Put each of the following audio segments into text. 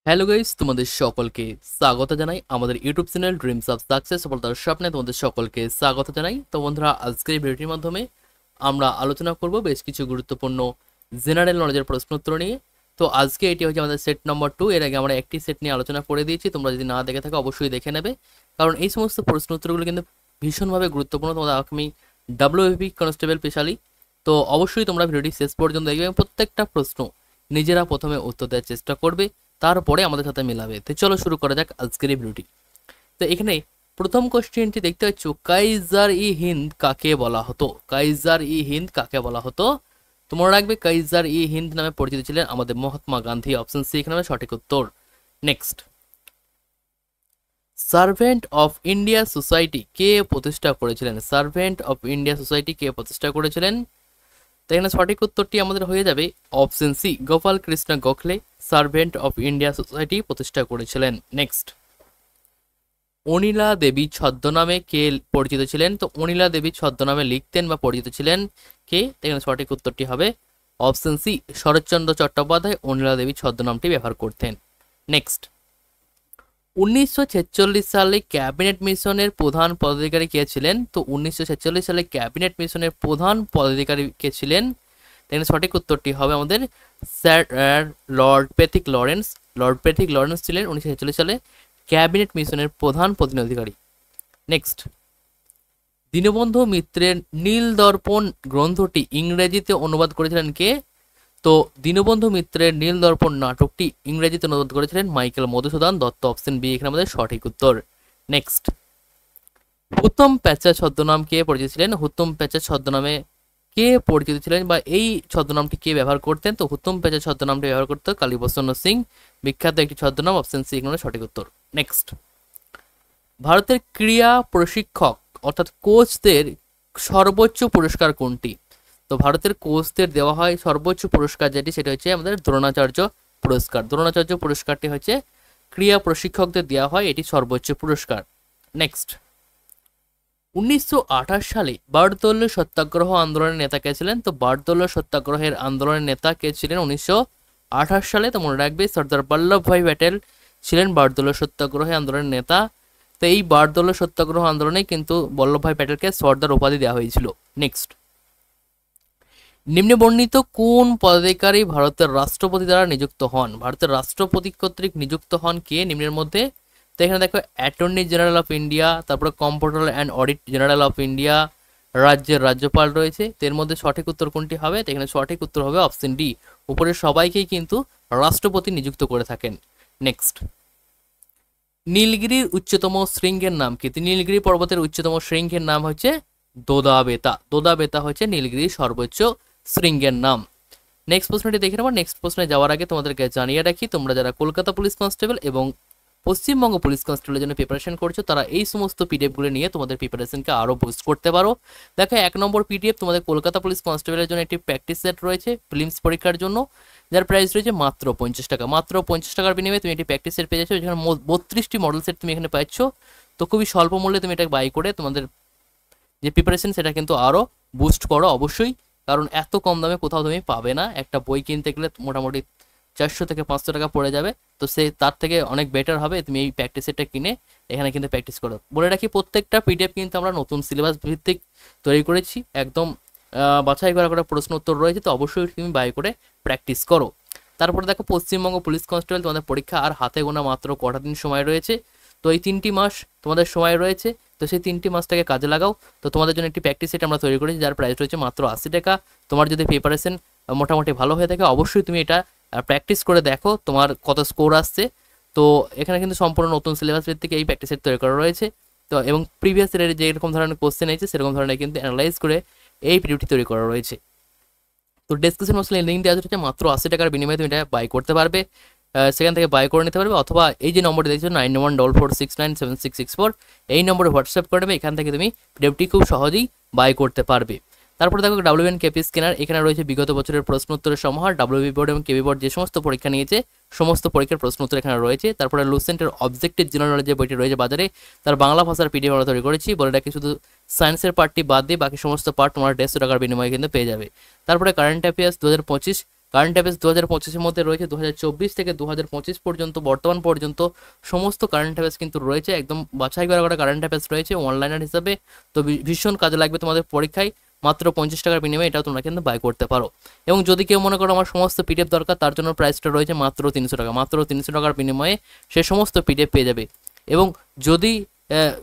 Hello guys, তোমাদের সকলকে স্বাগত জানাই আমাদের YouTube channel dreams of success সফলতার স্বপ্নে তোমাদের সকলকে স্বাগত জানাই। তো বন্ধুরা, আজকের এই ভিডিওটির মাধ্যমে আমরা আলোচনা করব বেশ কিছু গুরুত্বপূর্ণ জেনারেল নলেজের প্রশ্ন উত্তর নিয়ে। তো আজকে এটি হচ্ছে আমাদের সেট নম্বর 2। এর আগে আমরা একটি সেট নিয়ে আলোচনা করে দিয়েছি, তোমরা যদি না দেখে থাকো অবশ্যই দেখে নেবে, কারণ এই সমস্ত প্রশ্ন উত্তরগুলো কিন্তু ভীষণভাবে গুরুত্বপূর্ণ তোমাদের আগামী ডাব্লিউবিপি কনস্টেবল স্পেশালি। তো অবশ্যই তোমরা ভিডিওটি শেষ পর্যন্ত দেখবে এবং প্রত্যেকটা প্রশ্ন নিজেরা প্রথমে উত্তর দেওয়ার চেষ্টা করবে, তারপরে আমাদের সাথে মিলাবে। তো চলো শুরু করা যাক আজকের এই ভিডিওটি। তো এখানে প্রথম কোশ্চেনটি দেখতে পাচ্ছ, কাইজার ই হিন্দ কাকে বলা হতো? কাইজার ই হিন্দ কাকে বলা হতো? তোমরা রাখবে কাইজার ই হিন্দ নামে পরিচিত ছিলেন আমাদের মহাত্মা গান্ধী। অপশন সি এখানে সঠিক উত্তর। Next, servant of India society কে প্রতিষ্ঠা করেছিলেন? সার্ভেন্ট অফ ইন্ডিয়া সোসাইটি কে প্রতিষ্ঠা করেছিলেন? তো এখানে সঠিক উত্তরটি আমাদের হয়ে যাবে option C, Gopal Krishna Gokhale servant of India society প্রতিষ্ঠা করেছিলেন। নেক্সট, অনিলা দেবী ছদ্মনামে কে পরিচিত ছিলেন? তো অনিলা দেবী ছদ্মনামে লিখতেন বা পরিচিত ছিলেন কে? এখানে সঠিক উত্তরটি হবে অপশন সি, শরৎচন্দ্র চট্টোপাধ্যায় অনিলা দেবী ছদ্মনামটি ব্যবহার করতেন। নেক্সট, 1946 সালে ক্যাবিনেট মিশনের প্রধান পদাধিকারী কে ছিলেন? তো 1946 সালে ক্যাবিনেট মিশনের প্রধান পদাধিকারী কে ছিলেন? এখানে সঠিক উত্তরটি হবে আমাদের sir Lord Pethick Lawrence. Lord Pethick Lawrence ছিলেন 1946 সালে ক্যাবিনেট মিশনের প্রধান পদাধিকারী। নেক্সট, দীনবন্ধু মিত্রের নীল দর্পণ গ্রন্থটি ইংরেজিতে অনুবাদ করেছিলেন কে? তো দীনবন্ধু মিত্রের নীল দর্পণ নাটকটি ইংরেজিতে অনুবাদ করেছিলেন Michael Madhusudan Dutta. Option B এখানে আমাদের সঠিক উত্তর। নেক্সট, হুতম প্যাঁচা ছদ্মনাম কে পরিচিত ছিলেন? হুতম প্যাঁচা ছদ্মনামে কে পরিচিত ছিলেন বা এই ছদ্মনামটি কে ব্যবহার করতেন? তো হুতম প্যাঁচা ছদ্মনামটি ব্যবহার করতো কালীপ্রসন্ন সিং, বিখ্যাত একটি ছদ্মনাম। অপশন সি এখানে সঠিক উত্তর। নেক্সট, ভারতের ক্রীড়া প্রশিক্ষক অর্থাৎ কোচদের সর্বোচ্চ পুরস্কার কোনটি? তো ভারতের কোচদের দেওয়া হয় সর্বোচ্চ পুরস্কার যেটি, সেটা হচ্ছে আমাদের দ্রোণাচার্য পুরস্কার। দ্রোণাচার্য পুরস্কারটি হচ্ছে ক্রীড়া প্রশিক্ষকদের দেওয়া হয়, এটি সর্বোচ্চ পুরস্কার। নেক্সট, 1928 সালে বারদৌলি সত্যাগ্রহ আন্দোলনের নেতা কে ছিলেন? তো বারদৌলি সত্যাগ্রহের আন্দোলনের নেতা কে ছিলেন 1928 সালে? তো মনে রাখবে সর্দার বল্লভভাই প্যাটেল ছিলেন বারদৌলি সত্যাগ্রহ আন্দোলনের নেতা। তো এই বারদৌলি সত্যাগ্রহ আন্দোলনে কিন্তু বল্লভভাই প্যাটেলকে সর্দার উপাধি দেওয়া হয়েছিল। নেক্সট, নিম্নবর্ণিত কোন পদাধিকারী ভারতের রাষ্ট্রপতি দ্বারা নিযুক্ত হন? ভারতের রাষ্ট্রপতি কর্তৃক নিযুক্ত হন কে নিম্নের মধ্যে? তো এখানে দেখো অ্যাটর্নি জেনারেল অফ ইন্ডিয়া, তারপরে comptroller and audit general of India, রাজ্যের রাজ্যপাল রয়েছে। তো এর মধ্যে সঠিক উত্তর কোনটি হবে? তো এখানে সঠিক উত্তর হবে অপশন ডি, উপরের সবাইকেই কিন্তু রাষ্ট্রপতি নিযুক্ত করে থাকেন। নেক্সট, নীলগিরির উচ্চতম শৃঙ্গের নাম কি? নীলগিরি পর্বতের উচ্চতম শৃঙ্গের নাম হচ্ছে দোদা-বেতা। দোদা-বেতা হচ্ছে নীলগিরির সর্বোচ্চ শৃঙ্গের নাম। নেক্সট প্রশ্নটি দেখে নেব। নেক্সট প্রশ্নে যাওয়ার আগে তোমাদেরকে জানিয়ে রাখি, তোমরা যারা কলকাতা পুলিশ কনস্টেবল এবং পশ্চিমবঙ্গ পুলিশ কনস্টেবলের জন্য প্রিপারেশন করছো, তারা এই সমস্ত পিডিএফগুলো নিয়ে তোমাদের প্রিপারেশনকে আরও বুস্ট করতে পারো। দেখো, 1 নম্বর পিডিএফ তোমাদের কলকাতা পুলিশ কনস্টেবলের জন্য একটি প্র্যাকটিস সেট রয়েছে প্রিলিমস পরীক্ষার জন্য, যার প্রাইস রয়েছে মাত্র 50 টাকা। মাত্র 50 টাকার বিনিময়ে তুমি একটি প্র্যাকটিস সেট পেয়ে যাচ্ছ, যেখানে 32টি মডেল সেট তুমি এখানে পাচ্ছ। তো খুবই স্বল্প মূল্যে তুমি এটা বাই করে তোমাদের যে প্রিপারেশন সেটা কিন্তু আরও বুস্ট করো অবশ্যই, কারণ এত কম দামে কোথাও তুমি পাবে না। একটা বই কিনতে গেলে মোটামুটি 400 থেকে 500 টাকা পড়ে যাবে। তো সে তার থেকে অনেক বেটার হবে তুমি এই প্র্যাকটিস সেটটা কিনে এখানে কিন্তু প্র্যাকটিস করো। বলে রাখি, প্রত্যেকটা পিডিএফ কিন্তু আমরা নতুন সিলেবাস ভিত্তিক তৈরি করেছি, একদম বাছাই করা করে প্রশ্ন উত্তর রয়েছে। তো অবশ্যই তুমি বাই করে প্র্যাকটিস করো। তারপরে দেখো, পশ্চিমবঙ্গ পুলিশ কনস্টেবল তোমাদের পরীক্ষা আর হাতে গোনা মাত্র কটা দিন সময় রয়েছে। তো এই 3টি মাস তোমাদের সময় রয়েছে, তো সেই 3টি মাসটাকে কাজে লাগাও। তো তোমাদের জন্য একটি প্র্যাকটিস সেট আমরা তৈরি করেছি, যার প্রাইস রয়েছে মাত্র 80 টাকা। তোমার যদি প্রিপারেশন মোটামুটি ভালো হয়ে থাকে, অবশ্যই তুমি এটা প্র্যাকটিস করে দেখো তোমার কত স্কোর আসছে। তো এখানে কিন্তু সম্পূর্ণ নতুন সিলেবাস ভিত্তিক এই প্র্যাকটিস সেট তৈরি করা রয়েছে। তো এবং প্রিভিয়াস ইয়ারের যে এরকম ধরনের কোশ্চেন এসেছে সেরকম ধরনের কিন্তু অ্যানালাইজ করে এই পিডিএফটি তৈরি করা রয়েছে। তো ডেসক্রিপশন বক্সে লিঙ্ক দেওয়া হচ্ছে, মাত্র 80 টাকার বিনিময়ে তুমি এটা বাই করতে পারবে, সেখান থেকে বাই করে নিতে পারবে। অথবা এই যে নম্বরটি দেখছো 9144697664, এই নম্বরে হোয়াটসঅ্যাপ করে দেবে, এখান থেকে তুমি পিডিএফটি খুব সহজেই বাই করতে পারবে। তারপরে দেখো, ডাব্লিউবিএন কেপি স্ক্যানার, এখানে রয়েছে বিগত বছরের প্রশ্ন উত্তরের সমাহার। ডাব্লিউবি বোর্ড এবং কেবি বোর্ড যে সমস্ত পরীক্ষা নিয়েছে সমস্ত পরীক্ষার প্রশ্ন উত্তর এখানে রয়েছে। তারপরে লুসেন্টের অবজেক্টিভ জেনারেল নলেজ যে বইটি রয়েছে বাজারে, তার বাংলা ভাষার পিডিএফ আমরা তৈরি করেছি। বলে রাখি, শুধু সায়েন্সের পার্টটি বাদ দিয়ে বাকি সমস্ত পার্ট তোমার 150 টাকার বিনিময়ে কিন্তু পেয়ে যাবে। তারপরে কারেন্ট অ্যাফেয়ার্স 2025 কারেন্ট অ্যাফেয়ার্স 2025-এর মধ্যে রয়েছে। 2024 থেকে 2025 পর্যন্ত, বর্তমান পর্যন্ত সমস্ত কারেন্ট অ্যাফেয়ার্স কিন্তু রয়েছে, একদম বাছাই করা কারেন্ট অ্যাফেয়ার্স রয়েছে অনলাইনের হিসাবে। তো ভীষণ কাজে লাগবে তোমাদের পরীক্ষায়। মাত্র 50 টাকার বিনিময়ে এটাও তোমরা কিন্তু বাই করতে পারো। এবং যদি কেউ মনে করো আমার সমস্ত পিডিএফ দরকার, তার জন্য প্রাইসটা রয়েছে মাত্র 300 টাকা। মাত্র 300 টাকার বিনিময়ে সে সমস্ত পিডিএফ পেয়ে যাবে। এবং যদি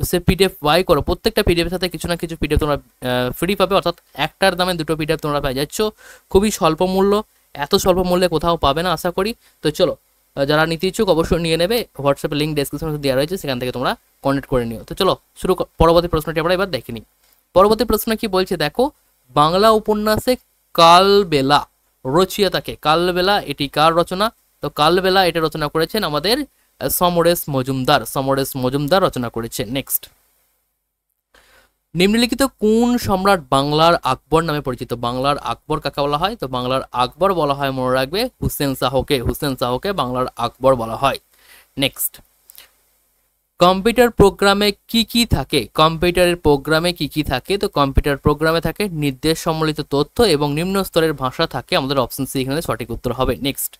সে পিডিএফ বাই করো, প্রত্যেকটা পিডিএফের সাথে কিছু না কিছু পিডিএফ তোমরা ফ্রি পাবে, অর্থাৎ একটার দামে দুটো পিডিএফ তোমরা পেয়ে যাচ্ছ। খুবই স্বল্প মূল্য, এত স্বল্প মূল্যে কোথাও পাবে না আশা করি। তো চলো, যারা নিতে ইচ্ছুক অবশ্যই নিয়ে নেবে। হোয়াটসঅ্যাপে লিঙ্ক ডেসক্রিপশনে দেওয়া রয়েছে, সেখান থেকে তোমরা কন্ট্যাক্ট করে নিও। তো চলো পরবর্তী প্রশ্নটি আমরা এবার দেখে নিই। পরবর্তী প্রশ্ন কি বলছে দেখো, বাংলা উপন্যাসে কালবেলা রচয়িতাকে। কালবেলা এটি কার রচনা? তো কালবেলা এটা রচনা করেছেন আমাদের সমরেশ মজুমদার। সমরেশ মজুমদার রচনা করেছেন। নেক্সট, নিম্নলিখিত কোন সম্রাট বাংলার আকবর নামে পরিচিত? বাংলার আকবর কাকে বলা হয়? তো বাংলার আকবর বলা হয়, মনে রাখবে, হুসেন শাহকে। হুসেন শাহকে বাংলার আকবর বলা হয়। নেক্সট, কম্পিউটার প্রোগ্রামে কি কি থাকে? কম্পিউটারের প্রোগ্রামে কি কি থাকে? তো কম্পিউটার প্রোগ্রামে থাকে নির্দেশ সম্বলিত তথ্য এবং নিম্ন স্তরের ভাষা থাকে। আমাদের অপশন সি এখানে সঠিক উত্তর হবে। নেক্সট,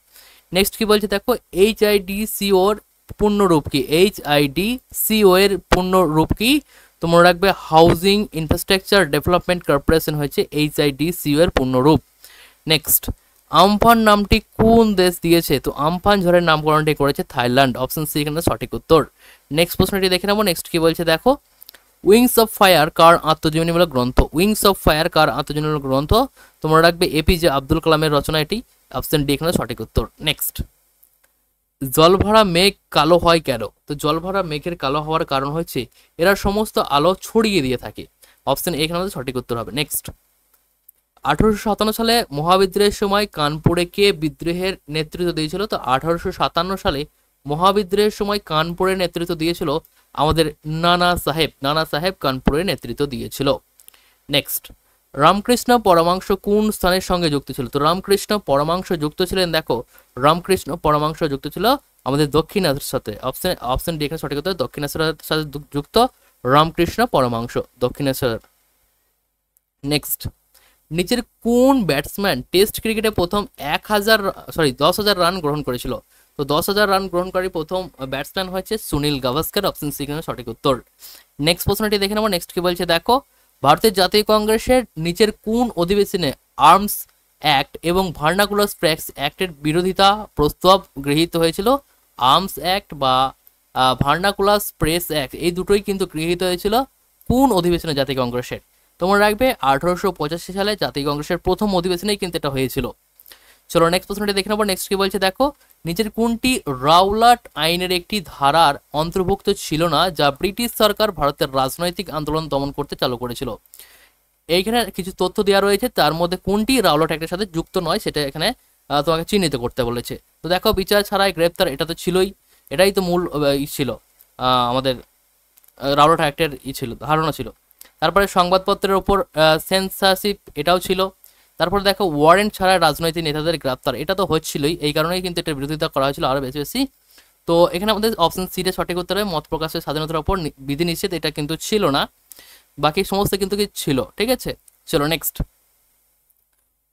নেক্সট কি বলছে দেখো, HIDCO এর পূর্ণরূপ কি? HIDCO এর পূর্ণরূপ কি? তো মনে রাখবে, হাউজিং ইনফ্রাস্ট্রাকচার ডেভেলপমেন্ট কর্পোরেশন হয়েছে HIDCO এর পূর্ণরূপ। নেক্সট, আমফান নামটি কোন দেশ দিয়েছে? তো আমফান ঝড়ের নামকরণটি করেছে থাইল্যান্ড। অপশন সি এখানে সঠিক উত্তর। নেক্সট প্রশ্নটি দেখে নেবো। নেক্সট কি বলছে দেখো, উইংস অফ ফায়ার কার আত্মজীবনীমূলক গ্রন্থ? উইংস অফ ফায়ার কার আত্মজীবনীমূলক গ্রন্থ? তোমরা রাখবে APJ আব্দুল কালামের রচনা এটি। অপশন ডি এখানে সঠিক উত্তর। নেক্সট, জলভরা মেঘ কালো হয় কেন? তো জলভরা মেঘের কালো হওয়ার কারণ হচ্ছে এরা সমস্ত আলো ছড়িয়ে দিয়ে থাকে। অপশন এ এখানে আমাদের সঠিক উত্তর হবে। নেক্সট, 1857 সালে মহাবিদ্রোহের সময় কানপুরে কে বিদ্রোহের নেতৃত্ব দিয়েছিল? তো 1857 সালে মহাবিদ্রোহের সময় কানপুরের নেতৃত্ব দিয়েছিল আমাদের নানা সাহেব। নানা সাহেব কানপুরের নেতৃত্ব দিয়েছিল। নেক্সট, রামকৃষ্ণ পরমাংশ কোন স্থানের সঙ্গে যুক্ত ছিল? তো রামকৃষ্ণ পরমাংশ যুক্ত ছিলেন, দেখো, রামকৃষ্ণ পরমাংশ যুক্ত ছিল আমাদের দক্ষিণেশ্বরের সাথে। অপশন ডি এখানে সঠিক উত্তর। দক্ষিণেশ্বরের সাথে যুক্ত রামকৃষ্ণ পরমাংশ, দক্ষিণেশ্বর। নেক্সট, নিচের কোন ব্যাটসম্যান টেস্ট ক্রিকেটে প্রথম 10,000 রান গ্রহণ করেছিল? তো 10,000 রান গ্রহণকারী প্রথম ব্যাটসম্যান হয়েছে সুনীল গাভাস্কর। অপশন সি এখানে সঠিক উত্তর। নেক্সট প্রশ্নটি দেখে নেবো। নেক্সট কি বলছে দেখো, ভারতের জাতীয় কংগ্রেসের নিচের কোন অধিবেশনে আর্মস অ্যাক্ট এবং ভার্নাকুলার স্প্র্যাক্স অ্যাক্টের বিরোধিতা প্রস্তাব গৃহীত হয়েছিল? আর্মস অ্যাক্ট বা ভার্নাকুলার স্প্রেস অ্যাক্ট, এই দুটোই কিন্তু গৃহীত হয়েছিল কোন অধিবেশনে জাতীয় কংগ্রেসের? তোমরা রাখবে 1885 সালে জাতীয় কংগ্রেসের প্রথম অধিবেশনেই কিন্তু এটা হয়েছিল। চলো নেক্সট প্রশ্নটি দেখে নেবো। নেক্সট কি বলছে দেখো, নিচের কোনটি রাওলাট আইনের একটি ধারার অন্তর্ভুক্ত ছিল না যা ব্রিটিশ সরকার ভারতের রাজনৈতিক আন্দোলন দমন করতে চালু করেছিল? এইখানে কিছু তথ্য দেওয়া রয়েছে, তার মধ্যে কোনটি রাওলাট অ্যাক্টের সাথে যুক্ত নয় সেটা এখানে তোমাকে চিহ্নিত করতে বলেছে। তো দেখো, বিচার ছাড়াই গ্রেপ্তার, এটা তো ছিলই, এটাই তো মূল ছিল আমাদের রাওলাট অ্যাক্টের ছিল, ধারণা ছিল। তারপরে সংবাদপত্রের ওপর সেন্সরশিপ, এটাও ছিল। তারপর দেখো, ওয়ারেন্ট ছাড়া রাজনৈতিক নেতাদের গ্রেপ্তার, এটা তো হচ্ছিলই, এই কারণেই কিন্তু এটার বিরোধিতা করা হয়েছিল আরও বেশি বেশি। তো এখানে আমাদের অপশন সি এর সঠিক উত্তরে মত প্রকাশের স্বাধীনতার ওপর বিধিনিষেধ, এটা কিন্তু ছিল না, বাকি সমস্ত কিন্তু কি ছিল। ঠিক আছে, চলো নেক্সট,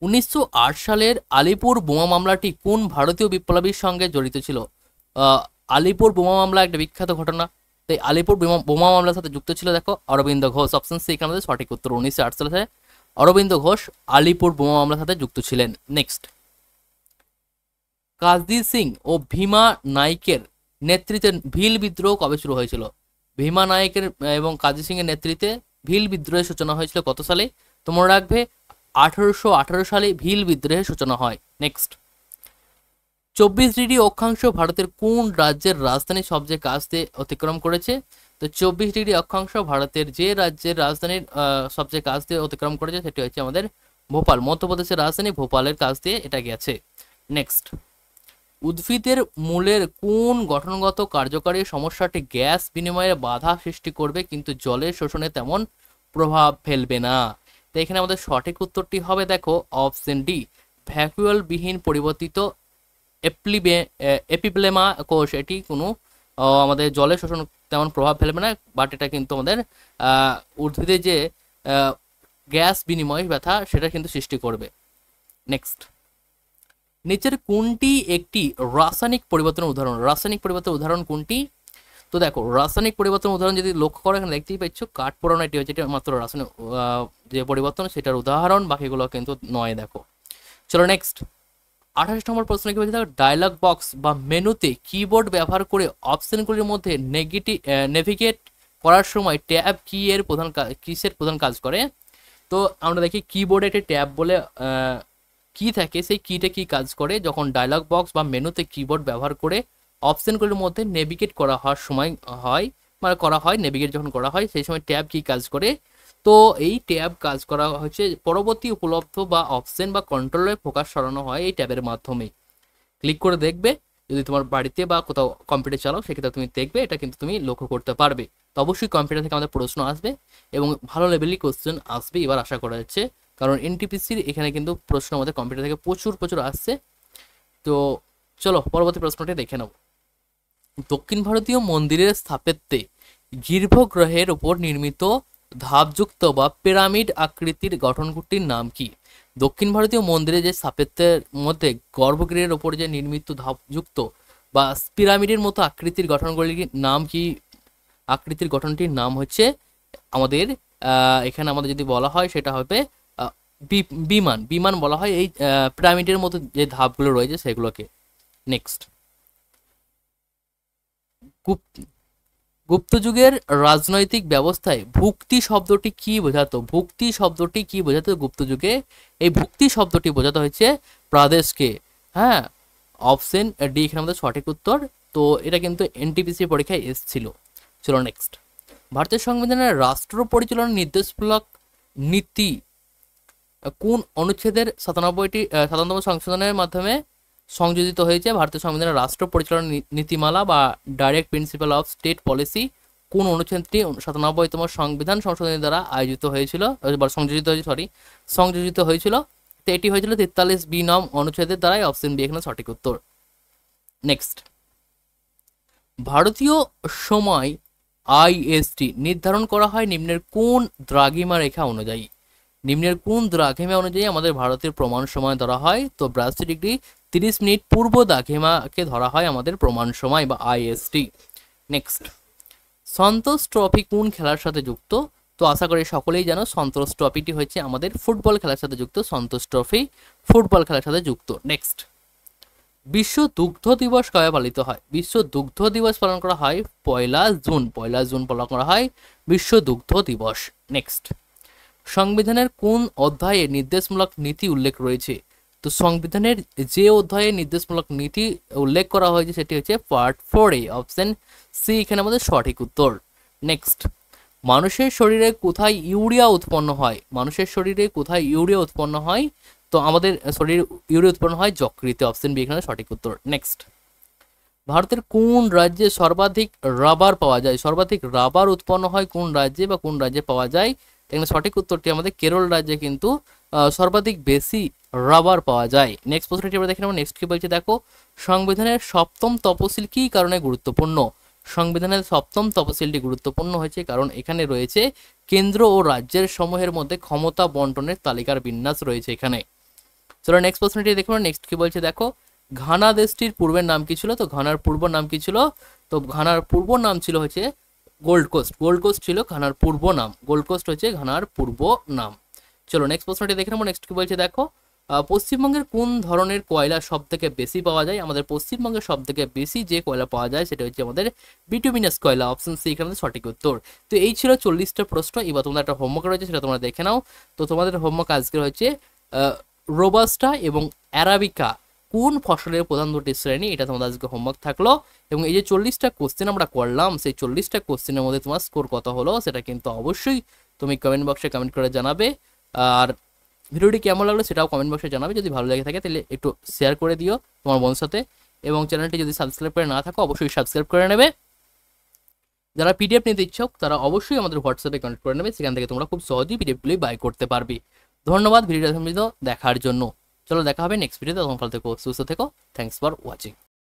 1908 সালের আলিপুর বোমা মামলাটি কোন ভারতীয় বিপ্লবীর সঙ্গে জড়িত ছিল? আলিপুর বোমা মামলা একটা বিখ্যাত ঘটনা, তাই আলিপুর বোমা মামলার সাথে যুক্ত ছিল দেখো অরবিন্দ ঘোষ। অপশন সি এখানে আমাদের সঠিক উত্তর। 1908 সালে অরবিন্দ ঘোষ আলিপুর বোমা মামলার সাথে যুক্ত ছিলেন। নেক্সট, কাজী সিং ও ভীমা নাইকের নেতৃত্বে ভিল বিদ্রোহ কবে শুরু হয়েছিল? ভীমা নায়কের এবং কাজী সিং এর নেতৃত্বে ভিল বিদ্রোহের সূচনা হয়েছিল কত সালে? তোমরা রাখবে 1818 সালে ভিল বিদ্রোহের সূচনা হয়। নেক্সট, 24° অক্ষাংশ ভারতের কোন রাজ্যের রাজধানী সবচেয়ে কাছ দিয়ে অতিক্রম করেছে? তো 24° অক্ষাংশ ভারতের যে রাজ্যের রাজধানীর সবচেয়ে কাছ দিয়ে অতিক্রম করেছে সেটি হচ্ছে আমাদের ভোপাল। মধ্যপ্রদেশের রাজধানী ভোপালের কাছ দিয়ে এটা গেছে। নেক্সট, উদ্ভিদের মূলের কোন গঠনগত কার্যকারী সমস্যাটি গ্যাস বিনিময়ে বাধা সৃষ্টি করবে কিন্তু জলের শোষণে তেমন প্রভাব ফেলবে না? তো এখানে আমাদের সঠিক উত্তরটি হবে দেখো অপশন ডি, ভ্যাকুয়াল বিহীন পরিবর্তিত এপিপ্লেমা কোষ। এটি কোনো আমাদের জলের শোষণ তেমন প্রভাব ফেলবে না, বাট এটা কিন্তু আমাদের উদ্ভিদের যে গ্যাস বিনিময় ব্যথা সেটা কিন্তু সৃষ্টি করবে। নেক্সট, নিচের কোনটি একটি রাসায়নিক পরিবর্তনের উদাহরণ? রাসায়নিক পরিবর্তনের উদাহরণ কোনটি? তো দেখো রাসায়নিক পরিবর্তন উদাহরণ যদি লক্ষ্য করো এখানে দেখতেই পাচ্ছ কাঠ পোড়ানো, এটি হচ্ছে এটা মাত্র রাসায়নিক যে পরিবর্তন সেটার উদাহরণ, বাকিগুলো কিন্তু নয়। দেখো চলো নেক্সট 28 নম্বর প্রশ্ন কি বলছে দেখো, ডায়লগ বক্স বা মেনুতে কিবোর্ড ব্যবহার করে অপশনগুলির মধ্যে নেভিগেট করার সময় ট্যাব কি এর কিসের প্রধান কাজ করে? তো আমরা দেখি কিবোর্ডে একটি ট্যাব বলে কি থাকে, সেই কিটা কি কাজ করে যখন ডায়লগ বক্স বা মেনুতে কিবোর্ড ব্যবহার করে অপশনগুলির মধ্যে নেভিগেট করা হওয়ার সময় হয়, মানে করা হয়, নেভিগেট যখন করা হয় সেই সময় ট্যাব কি কাজ করে? তো এই ট্যাব কাজ করা হচ্ছে পরবর্তী উপলব্ধ বা অপশন বা কন্ট্রোলের ফোকাস সরানো হয় এই ট্যাবের মাধ্যমে। ক্লিক করে দেখবে, যদি তোমার বাড়িতে বা কোথাও কম্পিউটার চালাও সেক্ষেত্রে তুমি দেখবে, এটা কিন্তু তুমি লক্ষ্য করতে পারবে। তো অবশ্যই কম্পিউটার থেকে আমাদের প্রশ্ন আসবে এবং ভালো লেভেলই কোশ্চেন আসবে এবার আশা করা যাচ্ছে, কারণ এনটিপিসির এখানে কিন্তু প্রশ্ন আমাদের কম্পিউটার থেকে প্রচুর প্রচুর আসছে। তো চলো পরবর্তী প্রশ্নটি দেখে নাও। দক্ষিণ ভারতীয় মন্দিরের স্থাপত্যে গর্ভগৃহের উপর নির্মিত ধাপযুক্ত বা পিরামিড আকৃতির গঠনটির নাম কি? দক্ষিণ ভারতীয় মন্দিরের যে স্থাপত্যের মধ্যে গর্ভগৃহের উপর যে নির্মিত ধাপযুক্ত বা পিরামিডের মতো আকৃতির গঠনগুলির নাম কি? আকৃতির গঠনটির নাম হচ্ছে আমাদের এখানে আমাদের যদি বলা হয় সেটা হবে বিমান। বিমান বলা হয় এই পিরামিডের মতো যে ধাপগুলো রয়েছে সেগুলোকে। নেক্সট, গুপ্ত যুগের রাজনৈতিক ব্যবস্থায় ভুক্তি শব্দটি কি বোঝাতো? ভুক্তি শব্দটি কি বোঝাতো গুপ্ত যুগে? এই ভুক্তি শব্দটি বোঝাতো হচ্ছে প্রাদেশকে। হ্যাঁ, অপশন ডি এখানে আমাদের সঠিক উত্তর। তো এটা কিন্তু এনটিপিসি পরীক্ষায় এসেছিল। চলো নেক্সট, ভারতের সংবিধানের রাষ্ট্র পরিচালনা নির্দেশমূলক নীতি কোন অনুচ্ছেদের 97তম সংশোধনের মাধ্যমে সংযোজিত হয়েছে? ভারতের সংবিধানের রাষ্ট্র পরিচালনা নীতিমালা বা direct principal of state policy কোন অনুচ্ছেদটি 97তম সংবিধান সংশোধনের দ্বারা আয়োজিত হয়েছিল, সংযোজিত হয়েছিল? তো এটি হয়েছিল 43B নং অনুচ্ছেদের দ্বারাই। অপশন বি এখানে সঠিক উত্তর। নেক্সট, ভারতীয় সময় আইএসটি নির্ধারণ করা হয় নিম্নের কোন দ্রাঘিমা রেখা অনুযায়ী? নিম্নের কোন দ্রাঘিমা অনুযায়ী আমাদের ভারতের প্রমাণ সময় ধরা হয়? তো 82 ডিগ্রি 30 মিনিট পূর্ব দ্রাঘিমাকে ধরা হয় আমাদের প্রমাণ সময় বা আইএসটি। নেক্সট, সন্তোষ ট্রফি কোন খেলার সাথে যুক্ত? তো আশা করি সকলেই জানো সন্তোষ ট্রফিটি হচ্ছে আমাদের ফুটবল খেলার সাথে যুক্ত। সন্তোষ ট্রফি ফুটবল খেলার সাথে যুক্ত। নেক্সট, বিশ্ব দুগ্ধ দিবস কবে পালিত হয়? বিশ্ব দুগ্ধ দিবস পালন করা হয় 1 জুন। 1 জুন পালন করা হয় বিশ্ব দুগ্ধ দিবস। নেক্সট, সংবিধানের কোন অধ্যায়ে নির্দেশমূলক নীতি উল্লেখ রয়েছে? তো সংবিধানের যে অধ্যায়ে নির্দেশমূলক নীতি উল্লেখ করা হয়েছে সেটি হচ্ছে পার্ট 4A। অপশন সি এখানে আমাদের সঠিক উত্তর। নেক্সট, মানুষের শরীরে কোথায় ইউরিয়া উৎপন্ন হয়? মানুষের শরীরে কোথায় ইউরিয়া উৎপন্ন হয়? তো আমাদের শরীরে ইউরিয়া উৎপন্ন হয় যকৃতে। অপশন বি এখানে সঠিক উত্তর। নেক্সট, ভারতের কোন রাজ্যে সর্বাধিক রাবার পাওয়া যায়? সর্বাধিক রাবার উৎপন্ন হয় কোন রাজ্যে বা কোন রাজ্যে পাওয়া যায়? এখানে সঠিক উত্তরটি আমাদের কেরল রাজ্যে কিন্তু সর্বাধিক বেশি রাবার পাওয়া যায়। নেক্সট প্রশ্নটি আমরা দেখে নেব। নেক্সট কি বলছে দেখো, সংবিধানের 7ম তফসিল কি কারণে গুরুত্বপূর্ণ? সংবিধানের 7ম তফসিলটি গুরুত্বপূর্ণ হয়েছে কারণ এখানে রয়েছে কেন্দ্র ও রাজ্যের সমূহের মধ্যে ক্ষমতা বন্টনের তালিকার বিন্যাস রয়েছে এখানে। চলো নেক্সট প্রশ্নটি দেখো। নেক্সট কি বলছে দেখো, ঘানা দেশটির পূর্বের নাম কি ছিল? তো ঘানার পূর্ব নাম কি ছিল? তো ঘানার পূর্ব নাম ছিল হচ্ছে গোল্ড কোস্ট। গোল্ড কোস্ট ছিল ঘানার পূর্ব নাম। গোল্ড কোস্ট হচ্ছে ঘানার পূর্ব নাম। চলো নেক্সট প্রশ্নটি দেখে নেবো। নেক্সট কি বলছে দেখো, পশ্চিমবঙ্গের কোন ধরনের কয়লা সব থেকে বেশি পাওয়া যায়? আমাদের পশ্চিমবঙ্গের সব থেকে বেশি যে কয়লা পাওয়া যায় সেটা হচ্ছে আমাদের বিটুমিনাস কয়লা। অপশন সি এখানে সঠিক উত্তর। তো এই ছিল 40টা প্রশ্ন। এবার তোমরা একটা হোমওয়ার্ক রয়েছে সেটা তোমরা দেখে নাও। তো তোমাদের হোমওয়ার্ক আজকের হচ্ছে রোবাস্টা এবং অ্যারাবিকা কোন ফসলের প্রধান দুটি শ্রেণী, এটা তোমাদের আজকে হোমওয়ার্ক থাকলো। এবং এই যে 40টা কোশ্চেন আমরা করলাম সেই 40টা কোশ্চেনের মধ্যে তোমার স্কোর কত হলো সেটা কিন্তু অবশ্যই তুমি কমেন্ট বক্সে কমেন্ট করে জানাবে। আর ভিডিওটি কেমন লাগলো সেটাও কমেন্ট বক্সে জানাবে। যদি ভালো লেগে থাকে তাহলে একটু শেয়ার করে দিও তোমার বন্ধুর সাথে, এবং চ্যানেলটি যদি সাবস্ক্রাইব করে না থাকো অবশ্যই সাবস্ক্রাইব করে নেবে। যারা পিডিএফ নিতে ইচ্ছুক তারা অবশ্যই আমাদের হোয়াটসঅ্যাপে কনেক্ট করে নেবে, সেখান থেকে তোমরা খুব সহজেই পিডিএফগুলি বাই করতে পারবে। ধন্যবাদ ভিডিওটা দেখার জন্য। চলো দেখা হবে নেক্সট ভিডিওতে। তখন ভালো থেকো, সুস্থ থেকো। Thanks for watching.